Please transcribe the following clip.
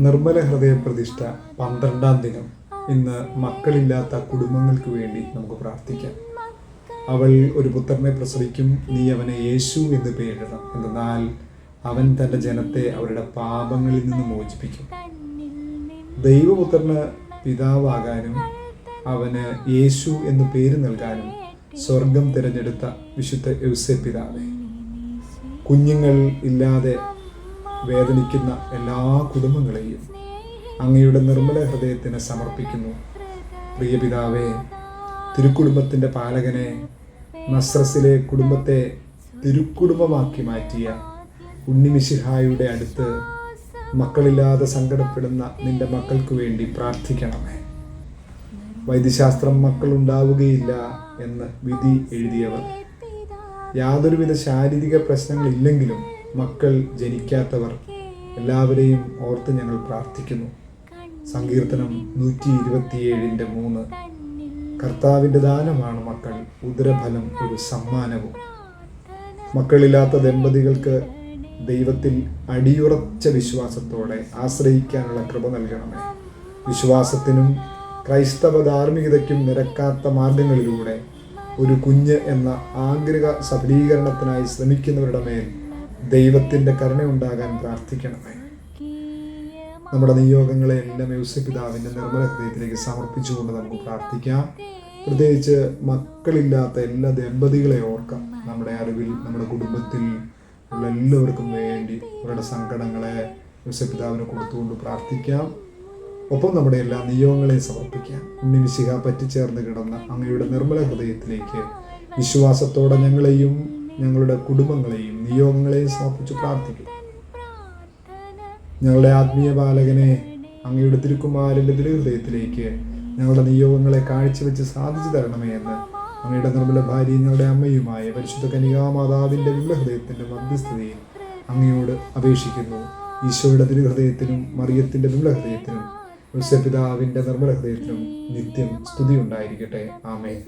നിർമ്മല ഹൃദയ പ്രതിഷ്ഠ 12-ാം ദിനം. ഇന്ന് മക്കളില്ലാത്ത കുടുംബങ്ങൾക്ക് വേണ്ടി നമുക്ക് പ്രാർത്ഥിക്കാം. അവൾ ഒരു പുത്രനെ പ്രസവിക്കും, നീ അവനെ യേശു എന്ന് പേരിടണം. എന്നാൽ അവൻ തൻ്റെ ജനത്തെ അവരുടെ പാപങ്ങളിൽ നിന്ന് മോചിപ്പിക്കും. ദൈവപുത്രന് പിതാവാകാനും അവന് യേശു എന്ന് പേര് നൽകാനും സ്വർഗം തിരഞ്ഞെടുത്ത വിശുദ്ധ യൗസേപ്പ് പിതാവേ, കുഞ്ഞുങ്ങൾ ഇല്ലാതെ വേദനിക്കുന്ന എല്ലാ കുടുംബങ്ങളെയും അങ്ങയുടെ നിർമ്മല ഹൃദയത്തിന് സമർപ്പിക്കുന്നു. പ്രിയ പിതാവേ, തിരുക്കുടുംബത്തിൻ്റെ പാലകനെ, നസ്രസിലെ കുടുംബത്തെ തിരുക്കുടുംബമാക്കി മാറ്റിയ ഉണ്ണിമിശിഹായുടെ അടുത്ത് മക്കളില്ലാതെ സങ്കടപ്പെടുന്ന നിന്റെ മക്കൾക്ക് വേണ്ടി പ്രാർത്ഥിക്കണമേ. വൈദ്യശാസ്ത്രം മക്കളുണ്ടാവുകയില്ല എന്ന് വിധി എഴുതിയവർ, യാതൊരുവിധ ശാരീരിക പ്രശ്നങ്ങളില്ലെങ്കിലും മക്കൾ ജനിക്കാത്തവർ എല്ലാവരെയും ഓർത്ത് ഞങ്ങൾ പ്രാർത്ഥിക്കുന്നു. സങ്കീർത്തനം 127:3. കർത്താവിൻ്റെ ദാനമാണ് മക്കൾ, ഉദരഫലം ഒരു സമ്മാനവും. മക്കളില്ലാത്ത ദമ്പതികൾക്ക് ദൈവത്തിൽ അടിയുറച്ച വിശ്വാസത്തോടെ ആശ്രയിക്കാനുള്ള കൃപ നൽകണമേ. വിശ്വാസത്തിനും ക്രൈസ്തവ ധാർമ്മികതയ്ക്കും നിരക്കാത്ത മാർഗങ്ങളിലൂടെ ഒരു കുഞ്ഞ് എന്ന ആഗ്രഹ സഫലീകരണത്തിനായി ശ്രമിക്കുന്നവരുടെ മേൽ ദൈവത്തിൻ്റെ കരുണയുണ്ടാകാൻ പ്രാർത്ഥിക്കണമേ. നമ്മുടെ നിയോഗങ്ങളെ എല്ലാം യൗസേപ്പ് പിതാവിൻ്റെ നിർമ്മല ഹൃദയത്തിലേക്ക് സമർപ്പിച്ചുകൊണ്ട് നമുക്ക് പ്രാർത്ഥിക്കാം. പ്രത്യേകിച്ച് മക്കളില്ലാത്ത എല്ലാ ദമ്പതികളെ ഓർക്കാം. നമ്മുടെ അറിവിൽ, നമ്മുടെ കുടുംബത്തിൽ ഉള്ള എല്ലാവർക്കും വേണ്ടി അവരുടെ സങ്കടങ്ങളെ യൗസേപ്പ് പിതാവിന് കൊടുത്തുകൊണ്ട് പ്രാർത്ഥിക്കാം. ഒപ്പം നമ്മുടെ എല്ലാ നിയോഗങ്ങളെയും സമർപ്പിക്കാം. ഉണ്ണിമിശിഹ പറ്റിച്ചേർന്ന് കിടന്ന അങ്ങയുടെ നിർമ്മല ഹൃദയത്തിലേക്ക് വിശ്വാസത്തോടെ ഞങ്ങളെയും ഞങ്ങളുടെ കുടുംബങ്ങളെയും നിയോഗങ്ങളെയും സമർപ്പിച്ച് പ്രാർത്ഥിക്കും. ഞങ്ങളുടെ ആത്മീയ ബാലകനെ അങ്ങയുടെ തിരുക്കുമാരൻ്റെ തിരുഹൃദയത്തിലേക്ക് ഞങ്ങളുടെ നിയോഗങ്ങളെ കാഴ്ചവെച്ച് സാധിച്ചു തരണമേ എന്ന് അങ്ങയുടെ നിർമ്മല ഭാര്യയും ഞങ്ങളുടെ അമ്മയുമായ പരിശുദ്ധ കന്യകാമാതാവിൻ്റെ വിമലഹൃദയത്തിൻ്റെ മധ്യസ്ഥതയിൽ അങ്ങയോട് അപേക്ഷിക്കുന്നു. ഈശോയുടെ തിരുഹൃദയത്തിനും മറിയത്തിൻ്റെ വിമലഹൃദയത്തിനും യൗസേപ്പ് പിതാവിൻ്റെ നിർമ്മല ഹൃദയത്തിനും നിത്യം സ്തുതി ഉണ്ടായിരിക്കട്ടെ. ആമേൻ.